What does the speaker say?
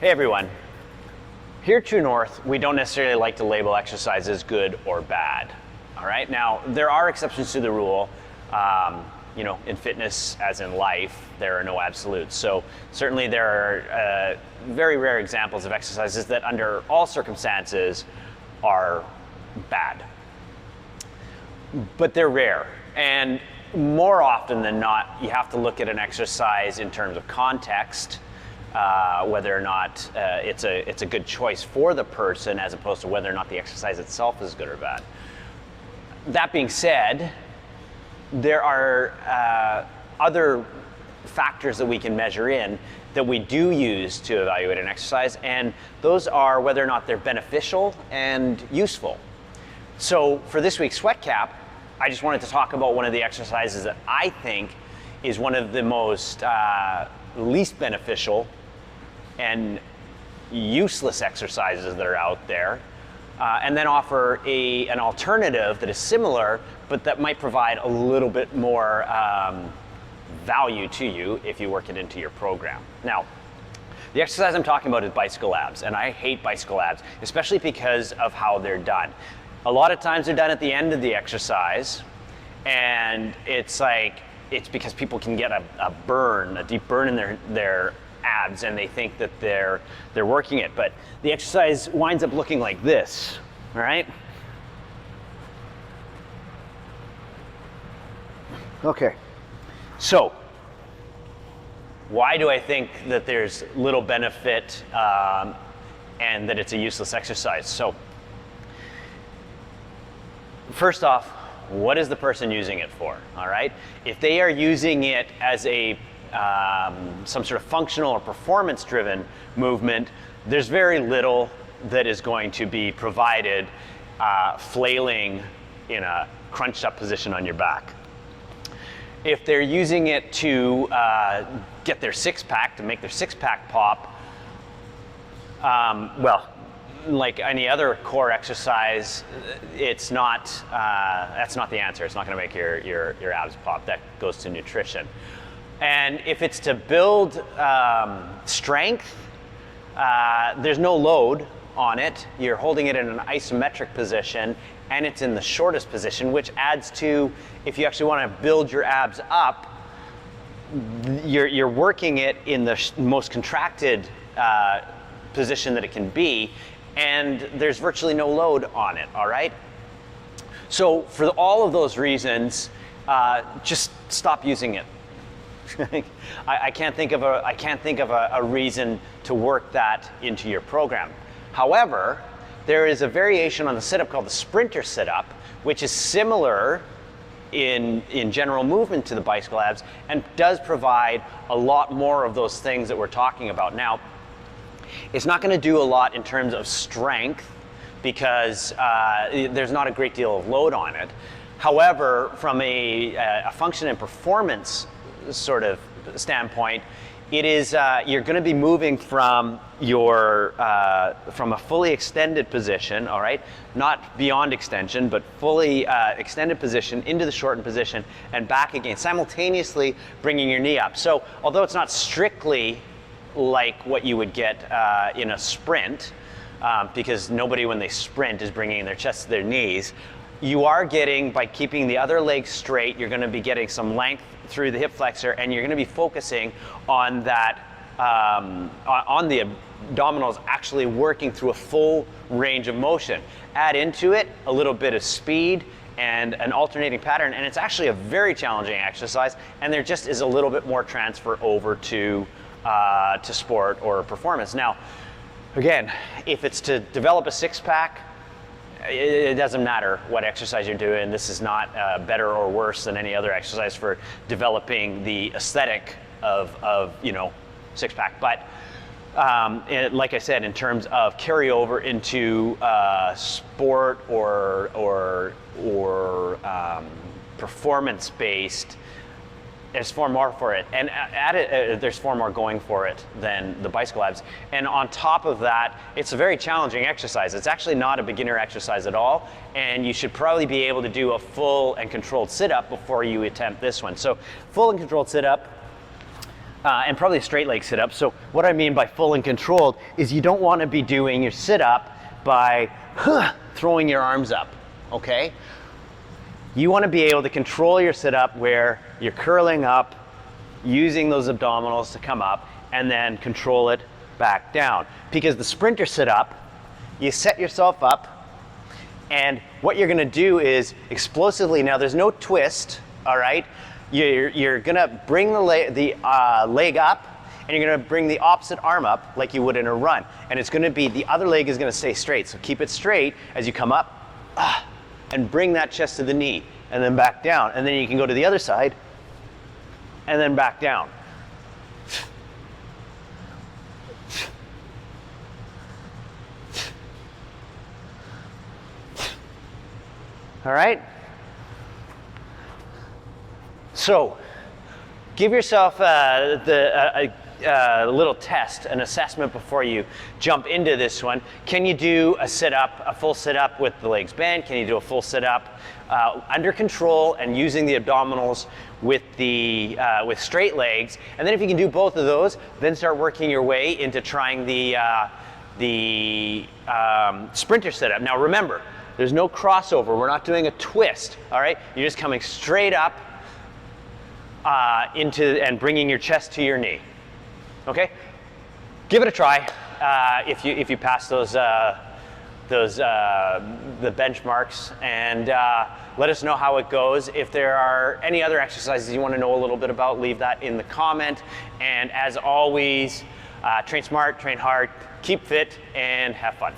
Hey everyone. Here at True North, we don't necessarily like to label exercises good or bad. All right. Now, there are exceptions to the rule. In fitness, as in life, there are no absolutes. So certainly there are very rare examples of exercises that under all circumstances are bad. But they're rare. And more often than not, you have to look at an exercise in terms of context, whether or not it's a good choice for the person, as opposed to whether or not the exercise itself is good or bad. That being said, there are other factors that we can measure in that we do use to evaluate an exercise, and those are whether or not they're beneficial and useful. So for this week's Sweat Cap, I just wanted to talk about one of the exercises that I think is one of the most least beneficial and useless exercises that are out there, and then offer an alternative that is similar, but that might provide a little bit more value to you if you work it into your program. Now, the exercise I'm talking about is bicycle abs, and I hate bicycle abs, especially because of how they're done. A lot of times they're done at the end of the exercise, and it's because people can get a deep burn in their abs, and they think that they're working it, but the exercise winds up looking like this, all right? Okay, so why do I think that there's little benefit and that it's a useless exercise? So first off, what is the person using it for, all right? If they are using it as some sort of functional or performance-driven movement, there's very little that is going to be provided flailing in a crunched up position on your back. If they're using it to get their six-pack, to make their six-pack pop, like any other core exercise, that's not the answer. It's not going to make your abs pop. That goes to nutrition. And if it's to build strength, there's no load on it. You're holding it in an isometric position, and it's in the shortest position, which adds to, if you actually want to build your abs up, you're working it in the most contracted position that it can be, and there's virtually no load on it, all right? So for all of those reasons, just stop using it. I can't think of a reason to work that into your program. However, there is a variation on the sit-up called the sprinter sit-up, which is similar in general movement to the bicycle abs and does provide a lot more of those things that we're talking about. Now, it's not going to do a lot in terms of strength because there's not a great deal of load on it. However, from a function and performance sort of standpoint, it is you're going to be moving from from a fully extended position, all right, not beyond extension, but fully extended position into the shortened position and back again, simultaneously bringing your knee up. So although it's not strictly like what you would get in a sprint, because nobody when they sprint is bringing their chest to their knees, you are getting, by keeping the other leg straight, you're going to be getting some length through the hip flexor, and you're going to be focusing on that, on the abdominals actually working through a full range of motion. Add into it a little bit of speed and an alternating pattern, and it's actually a very challenging exercise, and there just is a little bit more transfer over to sport or performance. Now, again, if it's to develop a six-pack, it doesn't matter what exercise you're doing. This is not better or worse than any other exercise for developing the aesthetic of six-pack. But like I said, in terms of carryover into sport or performance-based, there's far more for it, and there's far more going for it than the bicycle abs. And on top of that, it's a very challenging exercise. It's actually not a beginner exercise at all, and you should probably be able to do a full and controlled sit-up before you attempt this one. So full and controlled sit-up, and probably a straight leg sit up. So what I mean by full and controlled is you don't want to be doing your sit up by throwing your arms up, okay? You want to be able to control your sit up where you're curling up, using those abdominals to come up, and then control it back down. Because the sprinter sit up, you set yourself up, and what you're gonna do is explosively, now there's no twist, all right? You're gonna bring the leg up, and you're gonna bring the opposite arm up like you would in a run. And it's gonna be, the other leg is gonna stay straight. So keep it straight as you come up, and bring that chest to the knee, and then back down. And then you can go to the other side, and then back down. All right? So, give yourself a little test, an assessment before you jump into this one. Can you do a sit-up, a full sit-up with the legs bent? Can you do a full sit-up under control and using the abdominals with with straight legs? And then if you can do both of those, then start working your way into trying the sprinter sit-up. Now remember, there's no crossover. We're not doing a twist, all right? You're just coming straight up and bringing your chest to your knee. Okay, give it a try. If you pass those the benchmarks, and let us know how it goes. If there are any other exercises you want to know a little bit about, leave that in the comment. And as always, train smart, train hard, keep fit, and have fun.